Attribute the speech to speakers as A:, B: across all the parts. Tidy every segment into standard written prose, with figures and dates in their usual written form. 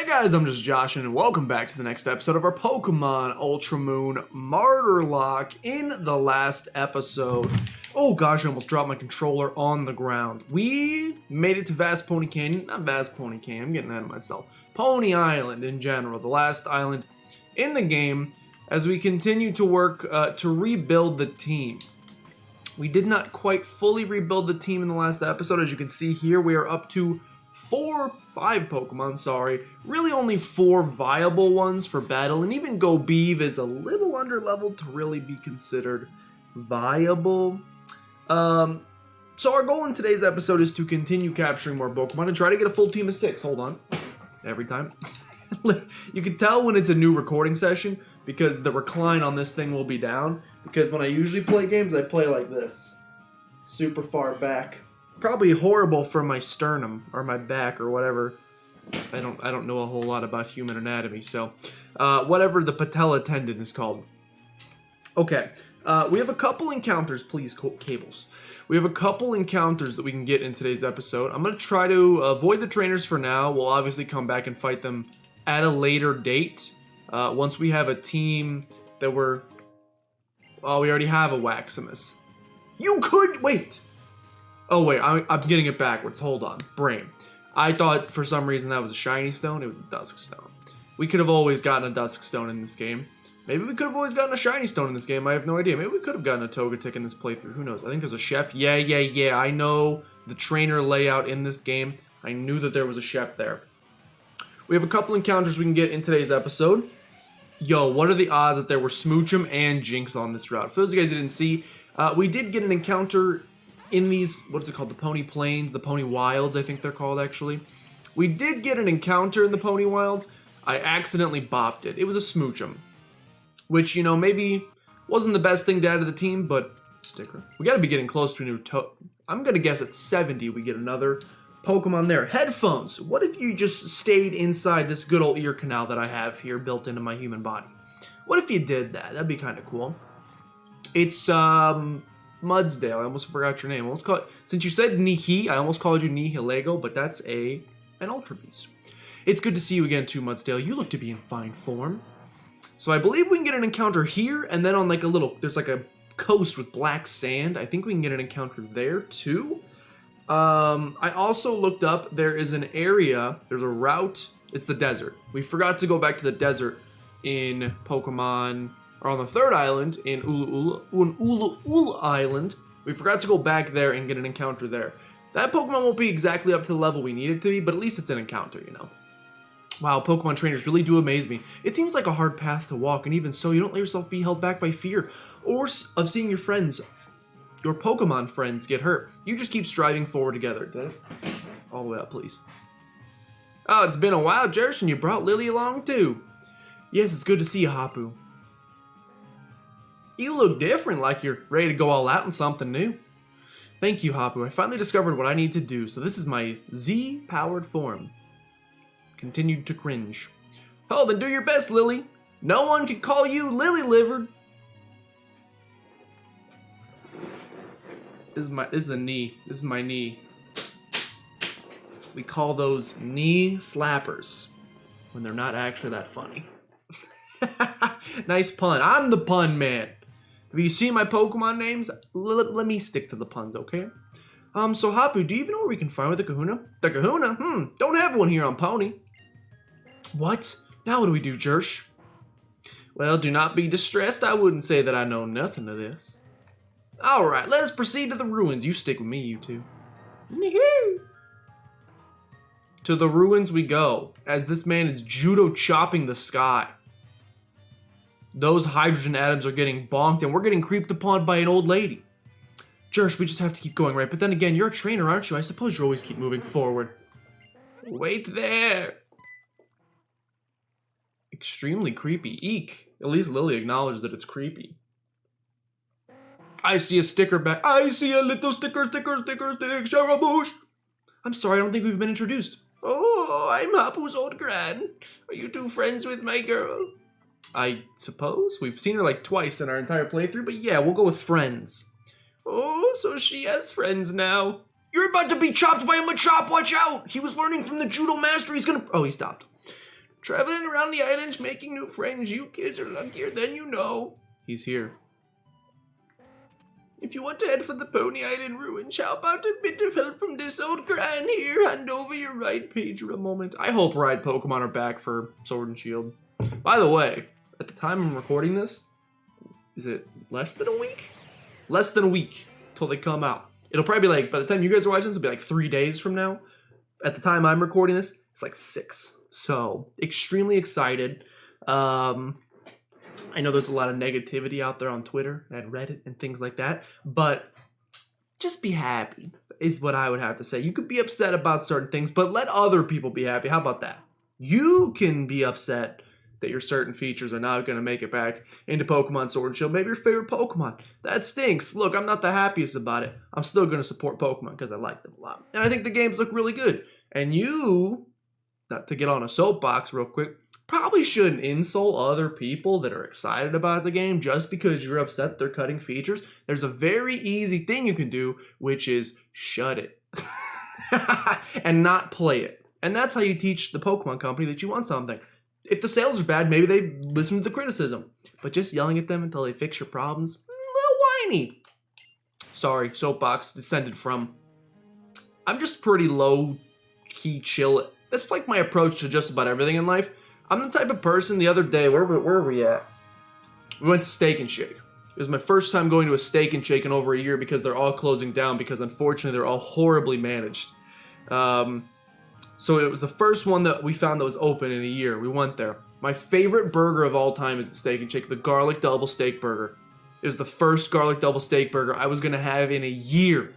A: guys, I'm just Josh, and welcome back to the next episode of our Pokemon Ultra Moon Martyrlocke. In the last episode, oh gosh, I almost dropped my controller on the ground. We made it to Vast Pony Canyon, not Vast Pony Canyon, I'm getting ahead of myself. Pony Island in general, the last island in the game, as we continue to work to rebuild the team. We did not quite fully rebuild the team in the last episode. As you can see here, we are up to five Pokemon, sorry. Really only 4 viable ones for battle, and even Gobeev is a little under-leveled to really be considered viable. So our goal in today's episode is to continue capturing more Pokemon and try to get a full team of 6. Hold on. Every time. You can tell when it's a new recording session because the recline on this thing will be down. Because when I usually play games, I play like this. Super far back. Probably horrible for my sternum or my back or whatever. I don't know a whole lot about human anatomy, so whatever the patella tendon is called. Okay, we have a couple encounters, please, cables. We have a couple encounters that we can get in today's episode. I'm going to try to avoid the trainers for now. We'll obviously come back and fight them at a later date. Once we have a team that we're... Oh, we already have a Waximus. You could... Wait! Oh wait, I'm getting it backwards. Hold on. Brain. I thought for some reason that was a shiny stone. It was a dusk stone. We could have always gotten a dusk stone in this game. Maybe we could have always gotten a shiny stone in this game. I have no idea. Maybe we could have gotten a Togetic in this playthrough. Who knows? I think there's a chef. Yeah. I know the trainer layout in this game. I knew that there was a chef there. We have a couple encounters we can get in today's episode. Yo, what are the odds that there were Smoochum and Jinx on this route? For those of you guys who didn't see, we did get an encounter in these, what is it called, the Pony Plains, the Pony Wilds, I think they're called, actually. We did get an encounter in the Pony Wilds. I accidentally bopped it. It was a Smoochum, which, you know, maybe wasn't the best thing to add to the team, but sticker. We got to be getting close to a new I'm going to guess at 70 we get another Pokemon there. Headphones. What if you just stayed inside this good old ear canal that I have here built into my human body? What if you did that? That'd be kind of cool. It's, Mudsdale, I almost forgot your name. Since you said Nihi, I almost called you Nihilego, but that's an Ultra Beast. It's good to see you again too, Mudsdale. You look to be in fine form. So I believe we can get an encounter here, and then on like a little, there's like a coast with black sand. I think we can get an encounter there too. I also looked up, there is an area, there's a route, it's the desert. We forgot to go back to the desert in Pokemon... or on the 3rd island, in Ulu Island. We forgot to go back there and get an encounter there. That Pokemon won't be exactly up to the level we need it to be, but at least it's an encounter, you know. Wow, Pokemon trainers really do amaze me. It seems like a hard path to walk, and even so, you don't let yourself be held back by fear, or of seeing your friends, your Pokemon friends, get hurt. You just keep striving forward together. Did it? All the way up, please. Oh, it's been a while, Jersh, and you brought Lily along, too. Yes, it's good to see you, Hapu. You look different, like you're ready to go all out on something new. Thank you, Hapu. I finally discovered what I need to do, so this is my Z-powered form. Continued to cringe. Oh, then do your best, Lily. No one can call you lily-livered. This is a knee. This is my knee. We call those knee slappers when they're not actually that funny. Nice pun. I'm the pun man. Have you seen my Pokemon names? Let me stick to the puns, okay? So Hapu, do you even know where we can find with the Kahuna? The Kahuna? Don't have one here on Pony. What? Now what do we do, Jersh? Well, do not be distressed. I wouldn't say that I know nothing of this. Alright, let us proceed to the ruins. You stick with me, you two. To the ruins we go, as this man is judo chopping the sky. Those hydrogen atoms are getting bonked, and we're getting creeped upon by an old lady. Jersh, we just have to keep going, right? But then again, you're a trainer, aren't you? I suppose you always keep moving forward. Wait there. Extremely creepy. Eek. At least Lily acknowledges that it's creepy. I see a sticker back. I see a little sticker, Sharaboosh. I'm sorry, I don't think we've been introduced. Oh, I'm Hapu's old gran. Are you two friends with my girl? I suppose. We've seen her like twice in our entire playthrough, but yeah, we'll go with friends. Oh, so she has friends now. You're about to be chopped by a Machop, watch out! He was learning from the judo master, he's gonna... Oh, he stopped. Traveling around the islands, making new friends. You kids are luckier than you know. He's here. If you want to head for the Pony Island ruins, how about a bit of help from this old grind here? Hand over your ride pager a moment. I hope ride Pokemon are back for Sword and Shield. By the way, at the time I'm recording this, is it less than a week? Less than a week till they come out. It'll probably be like, by the time you guys are watching this, it'll be like 3 days from now. At the time I'm recording this, it's like 6. So, extremely excited. I know there's a lot of negativity out there on Twitter and Reddit and things like that, but just be happy is what I would have to say. You could be upset about certain things, but let other people be happy. How about that? You can be upset that your certain features are not going to make it back into Pokemon Sword and Shield. Maybe your favorite Pokemon. That stinks. Look, I'm not the happiest about it. I'm still going to support Pokemon because I like them a lot. And I think the games look really good. And you, not to get on a soapbox real quick, probably shouldn't insult other people that are excited about the game just because you're upset they're cutting features. There's a very easy thing you can do, which is shut it and not play it. And that's how you teach the Pokemon company that you want something. If the sales are bad, maybe they listen to the criticism. But just yelling at them until they fix your problems, a little whiny. Sorry, soapbox descended from. I'm just pretty low-key chill. That's like my approach to just about everything in life. I'm the type of person, the other day, where were we at? We went to Steak and Shake. It was my first time going to a Steak and Shake in over a year because they're all closing down because unfortunately they're all horribly managed. So it was the first one that we found that was open in a year. We went there. My favorite burger of all time is at Steak and Shake, the garlic double steak burger. It was the first garlic double steak burger I was going to have in a year.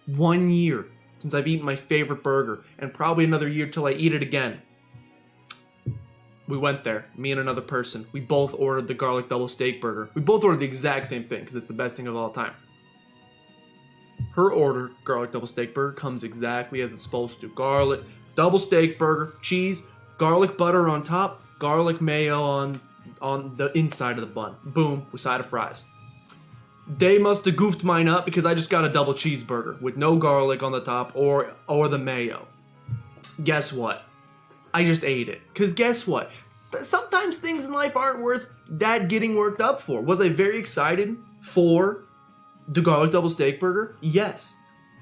A: 1 year since I've eaten my favorite burger, and probably another year till I eat it again. We went there, me and another person. We both ordered the garlic double steak burger. We both ordered the exact same thing because it's the best thing of all time. Her order, garlic double steak burger, comes exactly as it's supposed to. Garlic double steak burger, cheese, garlic butter on top, garlic mayo on the inside of the bun. Boom, with side of fries. They must have goofed mine up because I just got a double cheeseburger with no garlic on the top or the mayo. Guess what? I just ate it. Because guess what? Sometimes things in life aren't worth that getting worked up for. Was I very excited for the garlic double steak burger? Yes.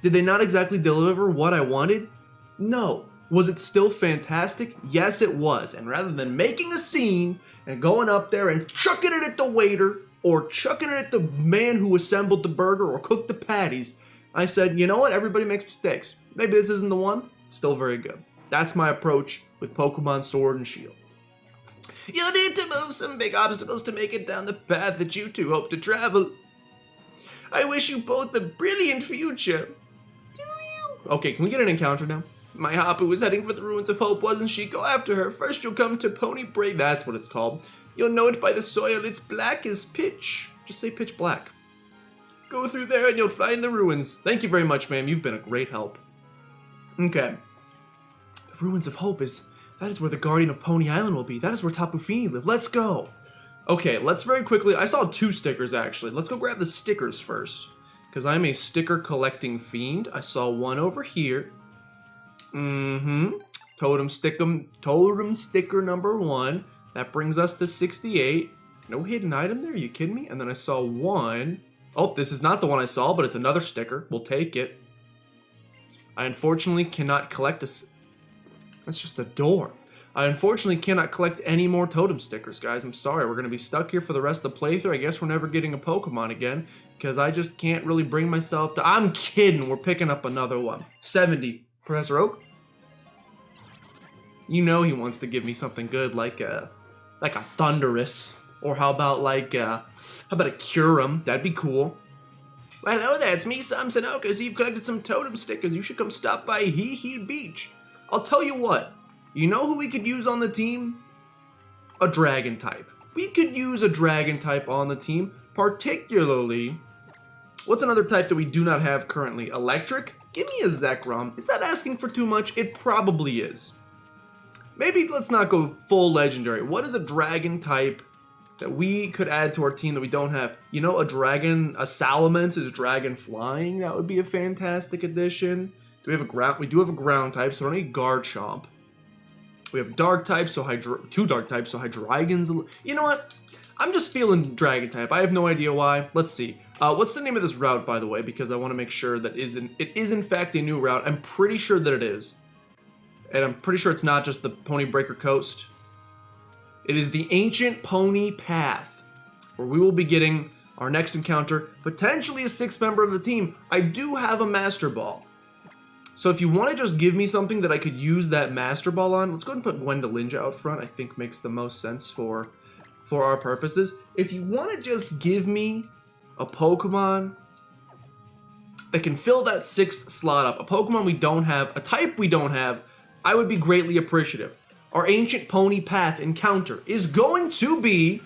A: Did they not exactly deliver what I wanted? No. Was it still fantastic? Yes, it was. And rather than making a scene and going up there and chucking it at the waiter or chucking it at the man who assembled the burger or cooked the patties, I said, you know what? Everybody makes mistakes. Maybe this isn't the one. Still very good. That's my approach with Pokemon Sword and Shield. You'll need to move some big obstacles to make it down the path that you two hope to travel. I wish you both a brilliant future. Do you? Okay, can we get an encounter now? My Hapu was heading for the Ruins of Hope, wasn't she? Go after her. First you'll come to Pony Break. That's what it's called. You'll know it by the soil. It's black as pitch. Just say pitch black. Go through there and you'll find the ruins. Thank you very much, ma'am. You've been a great help. Okay. The Ruins of Hope that is where the Guardian of Pony Island will be. That is where Tapu Fini live. Let's go. Okay, let's very quickly. I saw 2 stickers actually. Let's go grab the stickers first, because I'm a sticker collecting fiend. I saw one over here. Totem sticker number 1. That brings us to 68. No hidden item there. Are you kidding me? And then I saw one. Oh, this is not the one I saw, but it's another sticker. We'll take it. I unfortunately cannot collect That's just a door. I unfortunately cannot collect any more totem stickers, guys. I'm sorry. We're going to be stuck here for the rest of the playthrough. I guess we're never getting a Pokemon again because I just can't really bring myself to... I'm kidding. We're picking up another one. 70. Professor Oak? You know he wants to give me something good like a Thundurus. Or how about a Kyurem? That'd be cool. Well, hello there. It's me, Sam Sanoka. You've collected some totem stickers. You should come stop by Hee Hee Beach. I'll tell you what. You know who we could use on the team? A dragon type. We could use a dragon type on the team, particularly... What's another type that we do not have currently? Electric? Give me a Zekrom. Is that asking for too much? It probably is. Maybe let's not go full legendary. What is a dragon type that we could add to our team that we don't have? You know, a Salamence is dragon flying. That would be a fantastic addition. Do we have a ground? We do have a ground type, so we don't need Garchomp. We have dark types, so two dark types, so Hydreigons. You know what? I'm just feeling dragon type. I have no idea why. Let's see. What's the name of this route, by the way? Because I want to make sure that it is in fact a new route. I'm pretty sure that it is. And I'm pretty sure it's not just the Pony Breaker Coast. It is the Ancient Pony Path, where we will be getting our next encounter, potentially a 6th member of the team. I do have a Master Ball. So if you want to just give me something that I could use that Master Ball on, let's go ahead and put Gwendolinja out front. I think makes the most sense for our purposes. If you want to just give me a Pokemon that can fill that 6th slot up, a Pokemon we don't have, a type we don't have, I would be greatly appreciative. Our Ancient Pony Path encounter is going to be...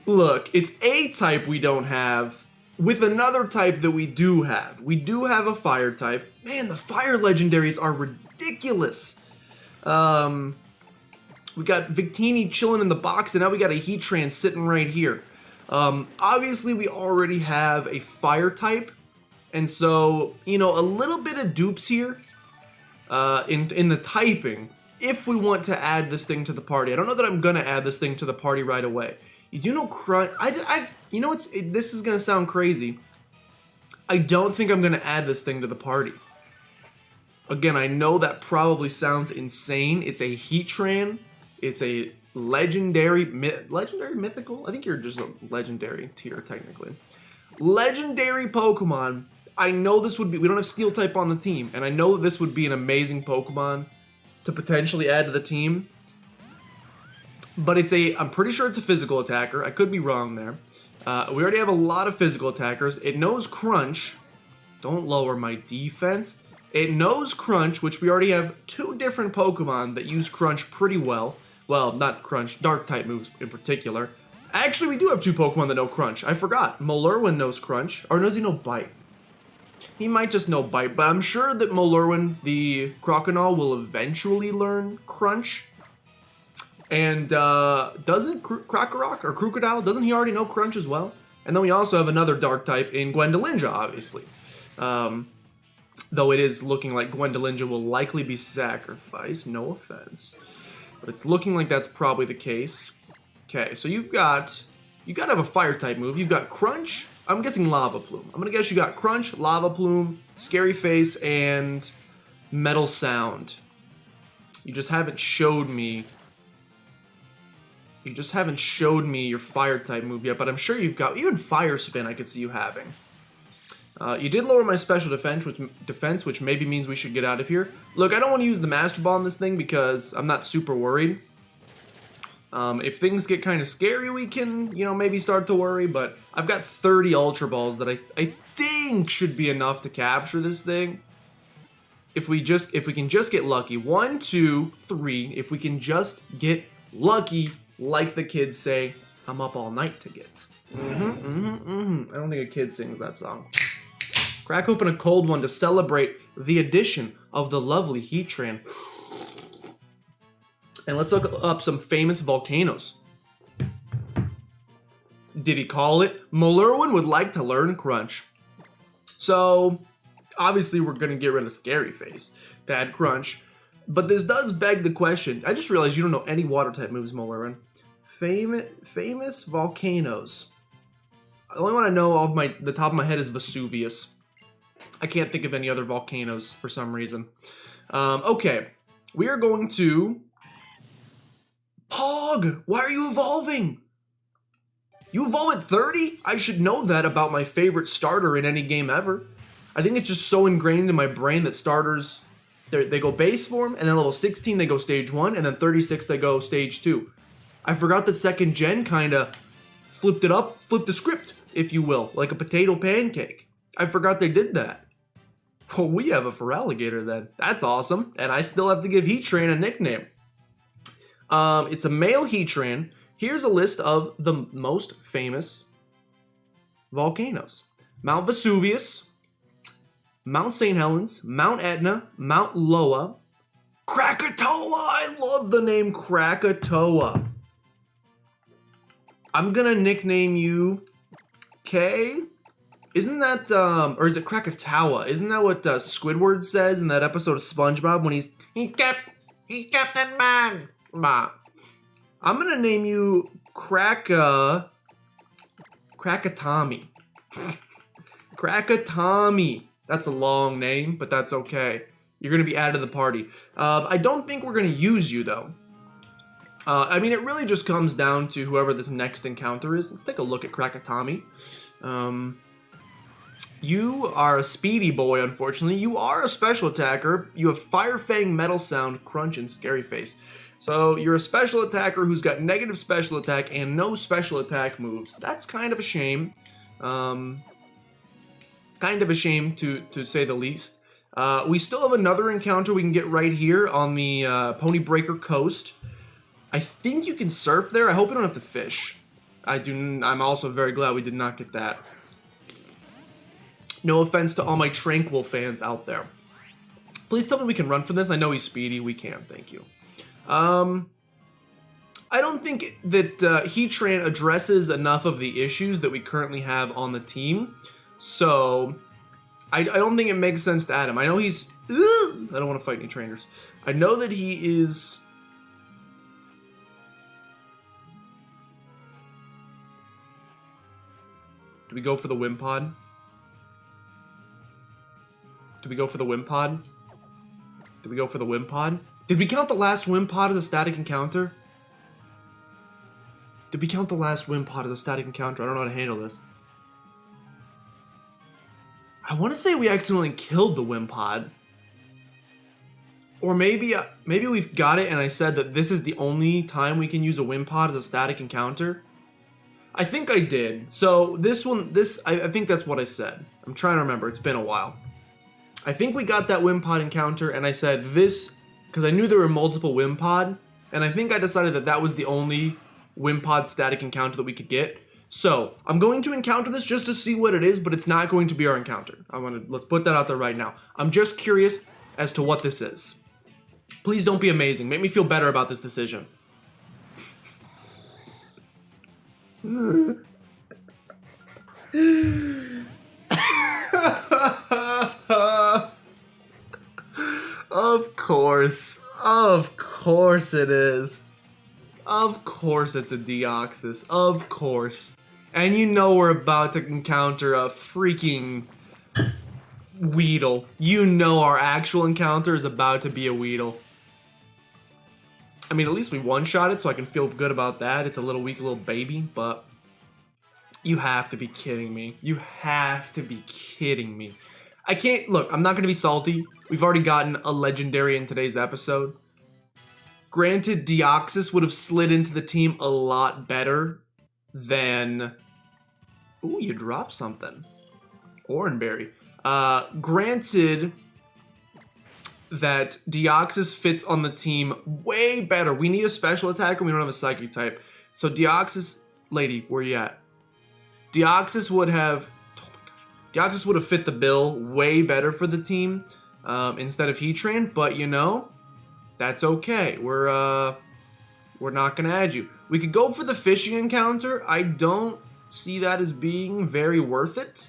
A: Look, it's a type we don't have with another type that we do have. We do have a fire type. Man, the fire legendaries are ridiculous. We got Victini chilling in the box, and now we got a Heatran sitting right here. Obviously, we already have a fire type, and so, you know, a little bit of dupes here in the typing if we want to add this thing to the party. I don't know that I'm going to add this thing to the party right away. You do know Crunch. You know, this is going to sound crazy. I don't think I'm going to add this thing to the party. Again, I know that probably sounds insane. It's a Heatran. It's a legendary mythical? I think you're just a legendary tier, technically. Legendary Pokemon. I know this would be... We don't have Steel type on the team, and I know this would be an amazing Pokemon to potentially add to the team. But I'm pretty sure it's a physical attacker. I could be wrong there. We already have a lot of physical attackers. It knows Crunch. Don't lower my defense. It knows Crunch, which we already have 2 different Pokemon that use Crunch pretty well. Well, not Crunch, Dark type moves in particular. Actually, we do have 2 Pokemon that know Crunch. I forgot. Molurwin knows Crunch. Or does he know Bite? He might just know Bite, but I'm sure that Molurwin, the Croconaw, will eventually learn Crunch. And doesn't Krokorok or Crocodile, doesn't he already know Crunch as well? And then we also have another dark type in Gwendolinja, obviously. Though it is looking like Gwendolinja will likely be sacrificed, no offense. But it's looking like that's probably the case. Okay, so you gotta have a fire type move. You've got Crunch, I'm guessing Lava Plume. I'm gonna guess you got Crunch, Lava Plume, Scary Face, and Metal Sound. You just haven't showed me... You just haven't showed me your fire type move yet, but I'm sure you've got... Even Fire Spin I could see you having. You did lower my special defense, which maybe means we should get out of here. Look, I don't want to use the Master Ball on this thing because I'm not super worried. If things get kind of scary, we can, you know, maybe start to worry, but I've got 30 Ultra Balls that I think should be enough to capture this thing. If we can just get lucky. 1, 2, 3. If we can just get lucky, like the kids say, I'm up all night to get. I don't think a kid sings that song. Crack open a cold one to celebrate the addition of the lovely Heatran. And let's look up some famous volcanoes. Did he call it? Molurwin would like to learn Crunch. So, obviously we're going to get rid of Scary Face to add Crunch. But this does beg the question. I just realized you don't know any water type moves, Molurwin. Famous volcanoes. The only one I know off the top of my head is Vesuvius. I can't think of any other volcanoes for some reason. Okay, we are going to... Pog! Why are you evolving? You evolve at 30? I should know that about my favorite starter in any game ever. I think it's just so ingrained in my brain that starters, they go base form, and then level 16 they go stage 1, and then 36 they go stage 2. I forgot that second gen kind of flipped the script, if you will, like a potato pancake. I forgot they did that. Well, we have a Feraligatr then. That's awesome. And I still have to give Heatran a nickname. It's a male Heatran. Here's a list of the most famous volcanoes. Mount Vesuvius, Mount St. Helens, Mount Etna, Mount Loa, Krakatoa. I love the name Krakatoa. I'm gonna nickname you K. Isn't that, or is it Krakatawa? Isn't that what Squidward says in that episode of SpongeBob when he's Captain Magma? I'm gonna name you Krakatami. Krakatami. That's a long name, but that's okay. You're gonna be added to the party. I don't think we're gonna use you though. I mean, it really just comes down to whoever this next encounter is. Let's take a look at Krakatami. You are a speedy boy, unfortunately. You are a special attacker. You have Fire Fang, Metal Sound, Crunch, and Scary Face. So you're a special attacker who's got negative special attack and no special attack moves. That's kind of a shame. Kind of a shame to say the least. We still have another encounter we can get right here on the Pony Breaker Coast. I think you can surf there. I hope we don't have to fish. I'm also very glad we did not get that. No offense to all my Tranquil fans out there. Please tell me we can run for this. I know he's speedy. We can. Thank you. I don't think that Heatran addresses enough of the issues that we currently have on the team. So, I don't think it makes sense to add him. I know he's... I don't want to fight any trainers. I know that he is... Do we go for the Wimpod? Do we go for the Wimpod? Do we go for the Wimpod? Did we count the last Wimpod as a static encounter? Did we count the last Wimpod as a static encounter? I don't know how to handle this. I want to say we accidentally killed the Wimpod. Or maybe we've got it and I said that this is the only time we can use a Wimpod as a static encounter. I think I did. So I think that's what I said. I'm trying to remember. It's been a while. I think we got that Wimpod encounter and I said this, because I knew there were multiple Wimpod, and I think I decided that that was the only Wimpod static encounter that we could get. So, I'm going to encounter this just to see what it is, but it's not going to be our encounter. Let's put that out there right now. I'm just curious as to what this is. Please don't be amazing. Make me feel better about this decision. Of course it is. Of course it's a Deoxys. Of course. And you know we're about to encounter a freaking Weedle. You know our actual encounter is about to be a Weedle. I mean, at least we one-shot it, so I can feel good about that. It's a little weak little baby, but you have to be kidding me. You have to be kidding me. I can't, look, I'm not going to be salty. We've already gotten a legendary in today's episode. Granted, Deoxys would have slid into the team a lot better than... Ooh, you dropped something. Oranberry. Granted that Deoxys fits on the team way better. We need a special attacker, we don't have a psychic type. So Deoxys, lady, where you at? Deoxys would have fit the bill way better for the team instead of Heatran, but you know, that's okay. We're not gonna add you. We could go for the fishing encounter. I don't see that as being very worth it.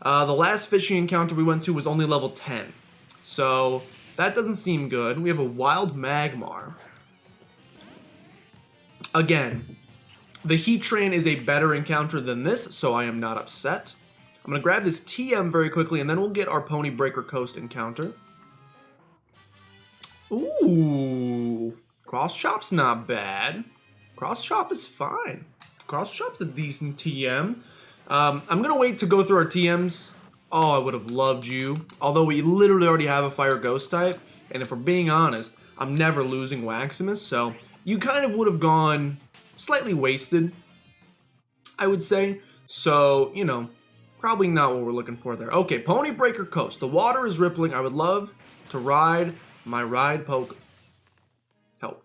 A: The last fishing encounter we went to was only level 10, so that doesn't seem good. We have a wild Magmar. Again, the Heatran is a better encounter than this, so I am not upset. I'm going to grab this TM very quickly, and then we'll get our Pony Breaker Coast encounter. Ooh, Cross Chop's not bad. Cross Chop is fine. Cross Chop's a decent TM. I'm going to wait to go through our TMs. Oh, I would have loved you. Although we literally already have a Fire Ghost type, and if we're being honest, I'm never losing Waximus, so you kind of would have gone slightly wasted, I would say. So, you know, probably not what we're looking for there. Okay, Pony Breaker Coast. The water is rippling. I would love to ride my ride Help.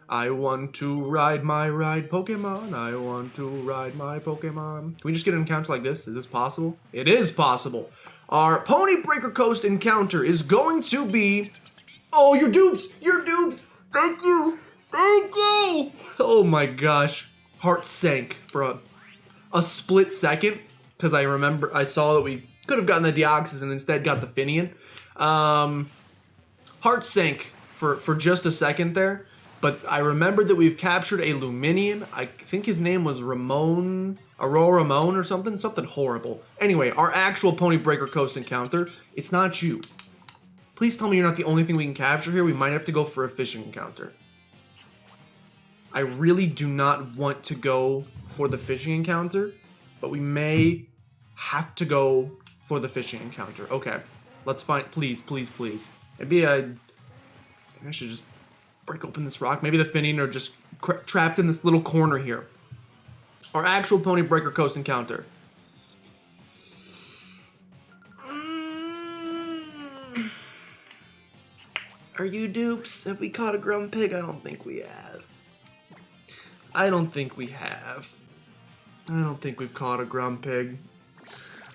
A: I want to ride my ride Pokemon. I want to ride my Pokemon. Can we just get an encounter like this? Is this possible? It is possible. Our Pony Breaker Coast encounter is going to be... Oh, your dupes! Your dupes! Thank you! Thank you! Oh my gosh. Heart sank for a split second. because I saw that we could have gotten the Deoxys and instead got the Finian. Heart sank for just a second there, but I remembered that we've captured a Luminian. I think his name was Ramon or something horrible. Anyway, our actual Pony Breaker Coast encounter, it's not you. Please tell me you're not the only thing we can capture here. We might have to go for a fishing encounter. I really do not want to go for the fishing encounter, but we may have to go for the fishing encounter. Okay, let's find, please. Maybe I should just break open this rock. Maybe the Finian are just trapped in this little corner here. Our actual Pony Breaker Coast encounter. Are you dupes? Have we caught a Grumpig? I don't think we have. I don't think we've caught a Grumpig.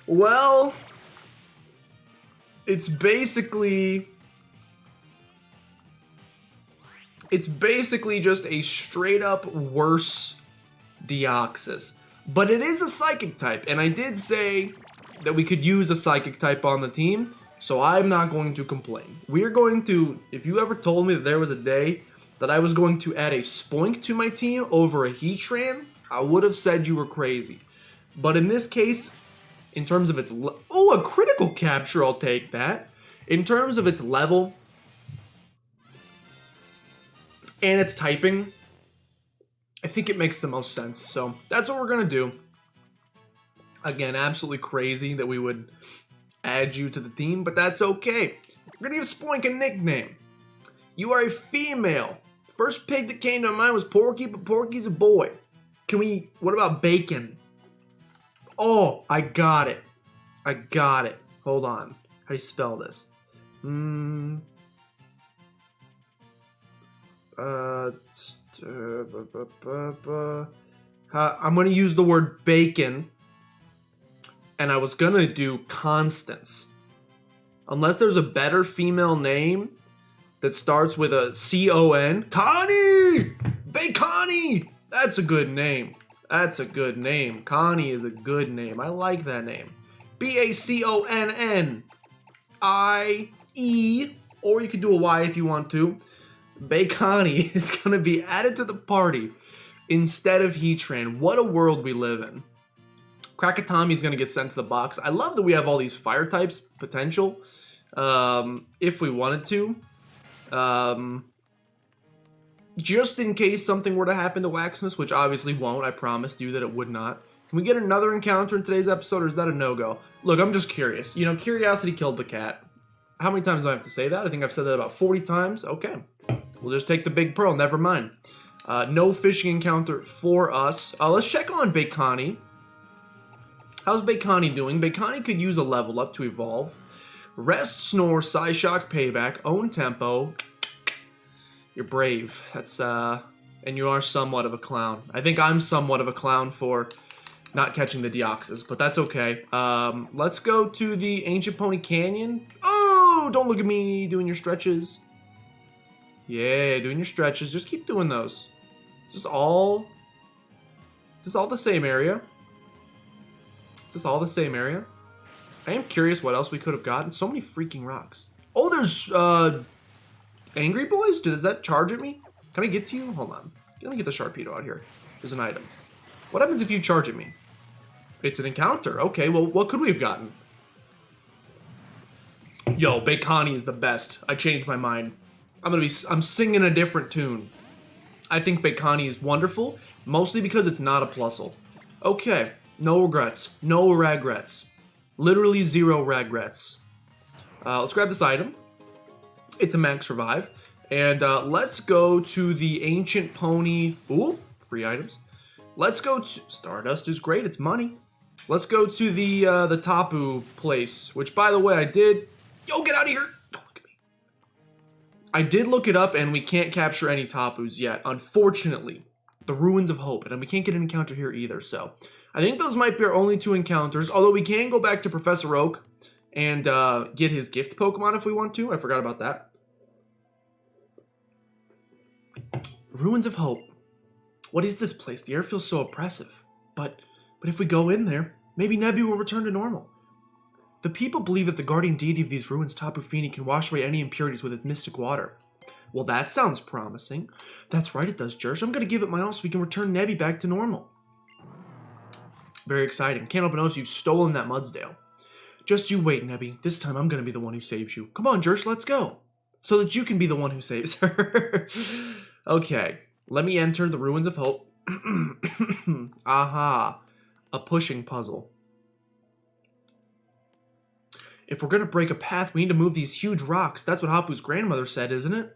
A: Well, it's basically just a straight up worse Deoxys. But it is a Psychic type, and I did say that we could use a Psychic type on the team, so I'm not going to complain. We're going to, if you ever told me that there was a day that I was going to add a Spoink to my team over a Heatran, I would have said you were crazy. But in this case, in terms of its, a critical capture, I'll take that. In terms of its level and its typing, I think it makes the most sense. So that's what we're gonna do. Again, absolutely crazy that we would add you to the team, but that's okay. We're gonna give Spoink a nickname. You are a female. First pig that came to mind was Porky, but Porky's a boy. What about Bacon? Oh, I got it. Hold on. How do you spell this? I'm gonna use the word bacon, and I was gonna do Constance. Unless there's a better female name that starts with a C-O-N. Connie! Baconi! That's a good name. Connie is a good name. I like that name. B-A-C-O-N-N-I-E, or you could do a Y if you want to. Baconi is going to be added to the party instead of Heatran. What a world we live in. Krakatomi's going to get sent to the box. I love that we have all these fire types potential if we wanted to. Just in case something were to happen to Waxmas, which obviously won't. I promised you that it would not. Can we get another encounter in today's episode, or is that a no-go? Look, I'm just curious. You know, curiosity killed the cat. How many times do I have to say that? I think I've said that about 40 times. Okay. We'll just take the big pearl. Never mind. No fishing encounter for us. Let's check on Baconi. How's Baconi doing? Baconi could use a level up to evolve. Rest, Snore, Psyshock, Payback, Own Tempo. You're brave. That's, and you are somewhat of a clown. I think I'm somewhat of a clown for not catching the Deoxys, but that's okay. Let's go to the Ancient Pony Canyon. Oh, don't look at me doing your stretches. Yeah, doing your stretches. Just keep doing those. Is this all the same area? I am curious what else we could have gotten. So many freaking rocks. Oh, there's, Angry Boys? Does that charge at me? Can I get to you? Hold on. Let me get the Sharpedo out here. There's an item. What happens if you charge at me? It's an encounter. Okay, well, what could we have gotten? Yo, Baconi is the best. I changed my mind. I'm singing a different tune. I think Baconi is wonderful, mostly because it's not a Plusle. Okay, no regrets. No regrets. Literally 0 regrets. Let's grab this item. It's a max revive. And let's go to the Ancient Pony. Ooh, free items. Let's go to... Stardust is great, it's money. Let's go to the Tapu place, which, by the way, I did... Yo, get out of here! Don't look at me. I did look it up, and we can't capture any Tapus yet, unfortunately. The Ruins of Hope, and we can't get an encounter here either, so... I think those might be our only 2 encounters, although we can go back to Professor Oak and get his gift Pokemon if we want to. I forgot about that. Ruins of Hope. What is this place? The air feels so oppressive. But if we go in there, Maybe Nebby will return to normal. The people believe that the guardian deity of these ruins, Tapu Fini, can wash away any impurities with its mystic water. Well, that sounds promising. That's right, it does, Jersh. I'm going to give it my all so we can return Nebby back to normal. Very exciting. Can't help but notice you've stolen that Mudsdale. Just you wait, Nebby. This time I'm going to be the one who saves you. Come on, Jersh, let's go. So that you can be the one who saves her. Okay, let me enter the Ruins of Hope. Aha. A pushing puzzle. If we're going to break a path, we need to move these huge rocks. That's what Hapu's grandmother said, isn't it?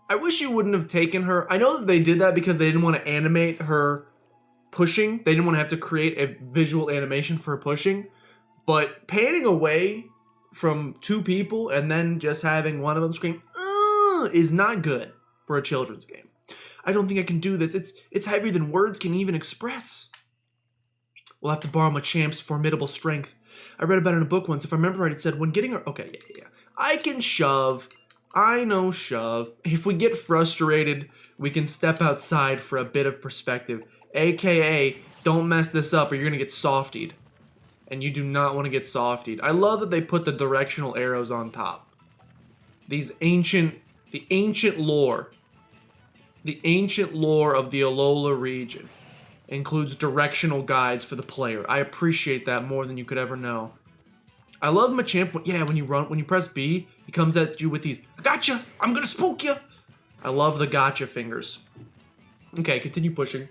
A: I wish you wouldn't have taken her. I know that they did that because they didn't want to animate her pushing. They didn't want to have to create a visual animation for her pushing. But panning away from two people and then just having one of them scream is not good for a children's game. I don't think I can do this. It's heavier than words can even express. We'll have to borrow Machamp's formidable strength. I read about it in a book once. If I remember right, it said when getting her... Okay, yeah. I can shove. I know shove. If we get frustrated, we can step outside for a bit of perspective. AKA, don't mess this up or you're going to get softied. And you do not want to get softied. I love that they put the directional arrows on top. The ancient lore of the Alola region includes directional guides for the player. I appreciate that more than you could ever know. I love Machamp. Yeah, when you press B, he comes at you with these, I gotcha, I'm gonna spook you. I love the gotcha fingers. Okay, continue pushing.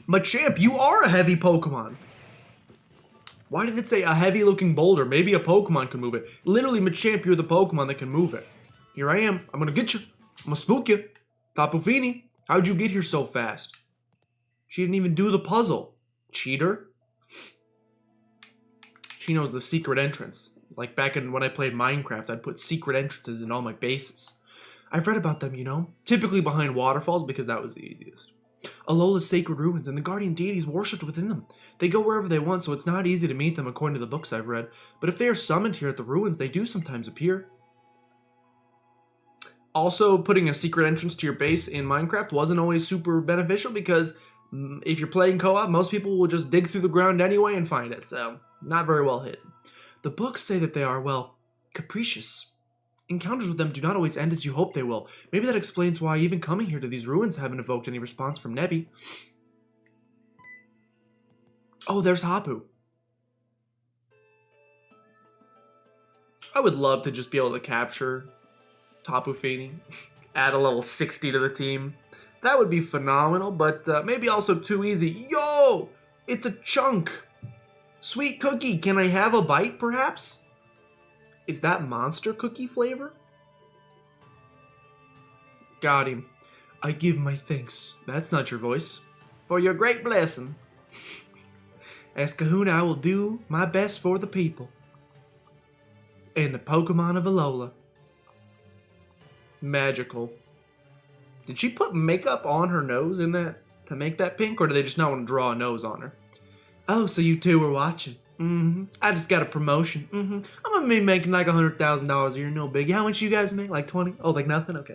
A: Machamp, you are a heavy Pokemon. Why did it say a heavy looking boulder? Maybe a Pokemon can move it. Literally, Machamp, you're the Pokemon that can move it. Here I am. I'm gonna get you. I'm gonna spook you. Tapu Fini, how'd you get here so fast? She didn't even do the puzzle. Cheater. She knows the secret entrance. Like back when I played Minecraft, I'd put secret entrances in all my bases. I've read about them, you know. Typically behind waterfalls because that was the easiest. Alola's sacred ruins and the guardian deities worshipped within them. They go wherever they want, so it's not easy to meet them according to the books I've read. But if they are summoned here at the ruins, they do sometimes appear. Also, putting a secret entrance to your base in Minecraft wasn't always super beneficial because if you're playing co-op, most people will just dig through the ground anyway and find it, so not very well hidden. The books say that they are, well, capricious. Encounters with them do not always end as you hope they will. Maybe that explains why even coming here to these ruins haven't evoked any response from Nebby. Oh, there's Hapu. I would love to just be able to capture Tapu Fini, add a level 60 to the team. That would be phenomenal, but maybe also too easy. Yo! It's a chunk! Sweet cookie, can I have a bite, perhaps? Is that monster cookie flavor? Got him. I give my thanks. That's not your voice. For your great blessing. As Kahuna, I will do my best for the people. And the Pokemon of Alola. Magical. Did she put makeup on her nose in that to make that pink, or do they just not want to draw a nose on her? Oh, so you two were watching. I just got a promotion. I'm gonna be making like $100,000 a year, no biggie. How much you guys make? Like 20? Oh, like nothing? Okay.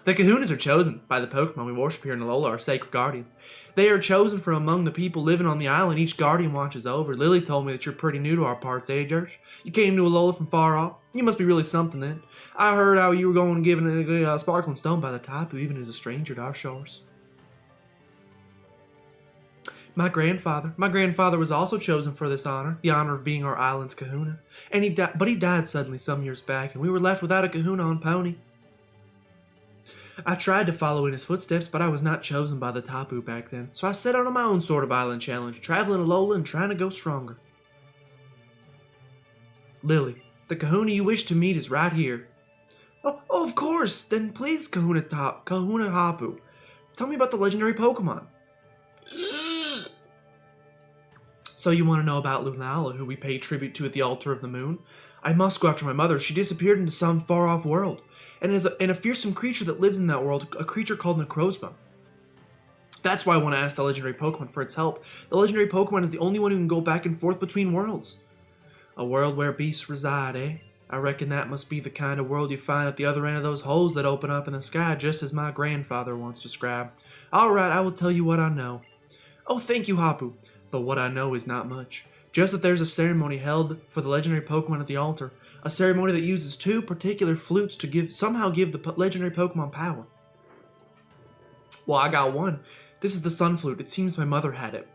A: The Kahunas are chosen by the Pokemon we worship here in Alola, our sacred guardians. They are chosen from among the people living on the island each guardian watches over. Lily told me that you're pretty new to our parts, eh, Jersh? You came to Alola from far off. You must be really something then. I heard how you were going given a sparkling stone by the Tapu, even as a stranger to our shores. My grandfather was also chosen for this honor, the honor of being our island's Kahuna. And he died suddenly some years back, and we were left without a Kahuna on Pony. I tried to follow in his footsteps, but I was not chosen by the Tapu back then, so I set out on my own sort of island challenge, traveling Alola and trying to go stronger. Lily, the Kahuna you wish to meet is right here. Oh, of course! Then please, Kahuna Hapu, tell me about the legendary Pokemon. So you want to know about Lunala, who we pay tribute to at the altar of the moon? I must go after my mother. She disappeared into some far-off world, and is a fearsome creature that lives in that world, a creature called Necrozma. That's why I want to ask the legendary Pokemon for its help. The legendary Pokemon is the only one who can go back and forth between worlds. A world where beasts reside, eh? I reckon that must be the kind of world you find at the other end of those holes that open up in the sky, just as my grandfather once described. Alright, I will tell you what I know. Oh, thank you, Hapu. But what I know is not much. Just that there's a ceremony held for the legendary Pokemon at the altar. A ceremony that uses 2 particular flutes to somehow give the legendary Pokemon power. Well, I got one. This is the Sun Flute. It seems my mother had it.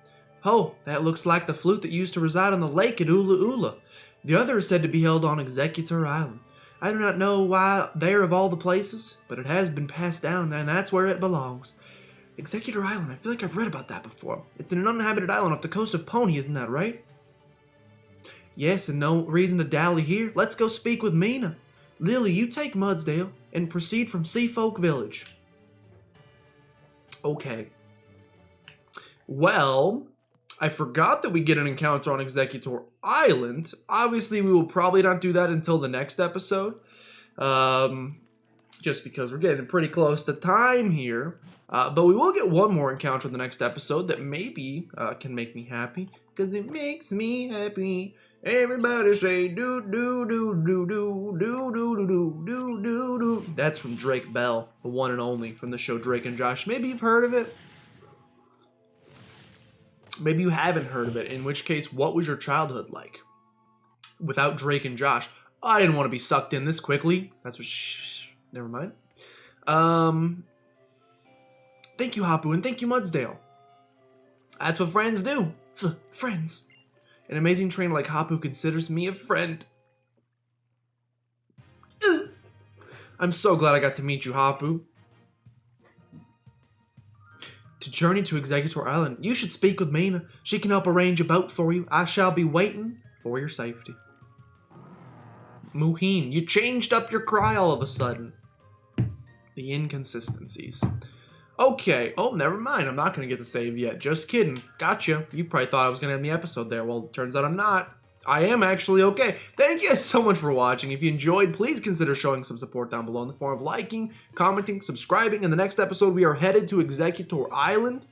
A: Oh, that looks like the flute that used to reside on the lake at Ula Ula. The other is said to be held on Executor Island. I do not know why there of all the places, but it has been passed down, and that's where it belongs. Executor Island, I feel like I've read about that before. It's an uninhabited island off the coast of Pony, isn't that right? Yes, and no reason to dally here. Let's go speak with Mina. Lily, you take Mudsdale and proceed from Seafolk Village. Okay. Well, I forgot that we get an encounter on Executor Island. Obviously, we will probably not do that until the next episode. Just because we're getting pretty close to time here. But we will get one more encounter in the next episode that maybe can make me happy. Because it makes me happy. Everybody say do do do do do do do do do do do. That's from Drake Bell, the one and only from the show Drake and Josh. Maybe you've heard of it. Maybe you haven't heard of it, in which case, what was your childhood like? Without Drake and Josh. I didn't want to be sucked in this quickly. That's what never mind. Thank you, Hapu, and thank you, Mudsdale. That's what friends do. Friends. An amazing trainer like Hapu considers me a friend. I'm so glad I got to meet you, Hapu. To journey to Executor Island, you should speak with Mina. She can help arrange a boat for you. I shall be waiting for your safety. Muheen, you changed up your cry all of a sudden. The inconsistencies. Okay. Oh, never mind. I'm not going to get the save yet. Just kidding. Gotcha. You probably thought I was going to end the episode there. Well, it turns out I'm not. I am actually okay. Thank you so much for watching. If you enjoyed, please consider showing some support down below in the form of liking, commenting, subscribing. In the next episode, we are headed to Executor Island.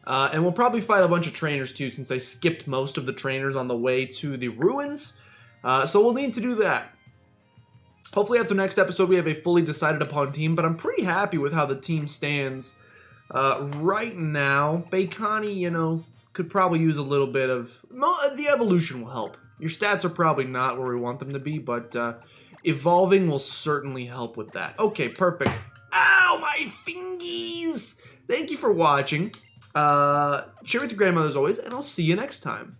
A: And we'll probably fight a bunch of trainers too, since I skipped most of the trainers on the way to the ruins. So we'll need to do that. Hopefully after next episode, we have a fully decided upon team, but I'm pretty happy with how the team stands right now. Baikani, you know, could probably use a little bit of... The evolution will help. Your stats are probably not where we want them to be, but evolving will certainly help with that. Okay, perfect. Ow, my fingies! Thank you for watching. Share with your grandmother as always, and I'll see you next time.